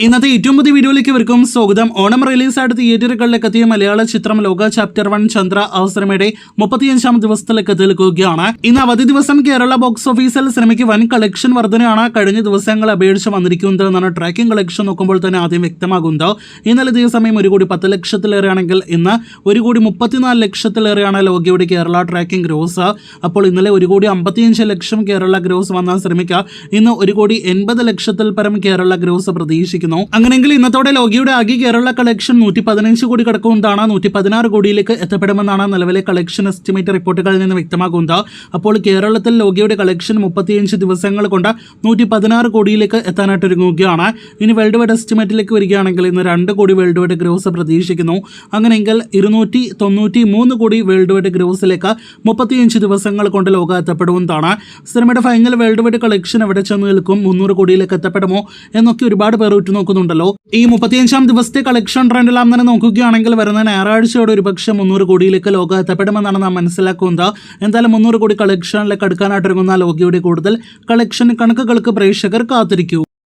ഇന്നത്തെ ഏറ്റവും പുതിയ വീഡിയോയിലേക്ക് ഇവർക്കും സ്വാഗതം. ഓണം റിലീസായിട്ട് തിയേറ്ററുകളിലേക്ക് എത്തിയ മലയാള ചിത്രം ലോക ചാപ്റ്റർ 1 ചന്ദ്ര സിനിമയുടെ 35ാം ദിവസത്തിലേക്ക് എത്തിയിരിക്കുകയാണ്. ഇന്ന് അവധി ദിവസം കേരള ബോക്സ് ഓഫീസിൽ സിനിമയ്ക്ക് വൻ കളക്ഷൻ വർധനയാണ് കഴിഞ്ഞ ദിവസങ്ങളെ അപേക്ഷിച്ച് വന്നിരിക്കുന്നത് എന്നാണ് ട്രാക്കിംഗ് കളക്ഷൻ നോക്കുമ്പോൾ തന്നെ ആദ്യം വ്യക്തമാകുന്നത്. ഇന്നലെ ഇതേ സമയം 1,10 ലക്ഷത്തിലേറെയാണെങ്കിൽ ഇന്ന് 1,34 ലക്ഷത്തിലേറെയാണ് ലോകയുടെ കേരള ട്രാക്കിംഗ് ഗ്രോസ്. അപ്പോൾ ഇന്നലെ 1,55 ലക്ഷം കേരള ഗ്രോസ് വന്ന സിനിമയ്ക്ക് ഇന്ന് 1,80 ലക്ഷത്തിൽ പരം കേരള ഗ്രോസ് പ്രതീക്ഷിക്കുന്നു. അങ്ങനെയെങ്കിൽ ഇന്നത്തോടെ ലോകയുടെ ആകെ കേരള കളക്ഷൻ 115 കോടി കടക്കുന്നതാണ്. 116 കോടിയിലേക്ക് എത്തപ്പെടുമെന്നാണ് നിലവിലെ കളക്ഷൻ എസ്റ്റിമേറ്റ് റിപ്പോർട്ടുകളിൽ നിന്ന് വ്യക്തമാകുന്നത്. അപ്പോൾ കേരളത്തിൽ ലോകയുടെ കളക്ഷൻ 35 ദിവസങ്ങൾ കൊണ്ട് 116 കോടിയിലേക്ക് എത്താനായിട്ട് ഒരുങ്ങുകയാണ്. ഇനി വേൾഡ് വൈഡ് എസ്റ്റിമേറ്റിലേക്ക് വരികയാണെങ്കിൽ ഇന്ന് 2 കോടി വേൾഡ് വൈഡ് ഗ്രോസ് പ്രതീക്ഷിക്കുന്നു. അങ്ങനെയെങ്കിൽ 293 കോടി വേൾഡ് വൈഡ് ഗ്രോസിലേക്ക് 35 ദിവസങ്ങൾ കൊണ്ട് ലോക എത്തപ്പെടുന്നതാണ്. സിനിമയുടെ ഫൈനൽ വേൾഡ് വൈഡ് കളക്ഷൻ എവിടെ ചെന്ന് നിൽക്കും, 300 കോടിയിലേക്ക് എത്തപ്പെടുമോ എന്നൊക്കെ ഒരുപാട് പേർ നോക്കുന്നുണ്ടല്ലോ. ഈ 35ാം ദിവസത്തെ കളക്ഷൻ ട്രെൻഡെല്ലാം തന്നെ നോക്കുകയാണെങ്കിൽ വരുന്ന ഞായറാഴ്ചയോടെ ഒരുപക്ഷെ 300 കോടിയിലേക്ക് ലോക എത്തപ്പെടുമെന്നാണ് നാം മനസ്സിലാക്കുന്നത്. എന്തായാലും 300 കോടി കളക്ഷനിലേക്ക് അടുക്കാനായിട്ട് ഒരുങ്ങുന്ന ലോകയുടെ കൂടുതൽ കളക്ഷൻ കണക്കുകൾക്ക് പ്രേക്ഷകർ കാത്തിരിക്കൂ.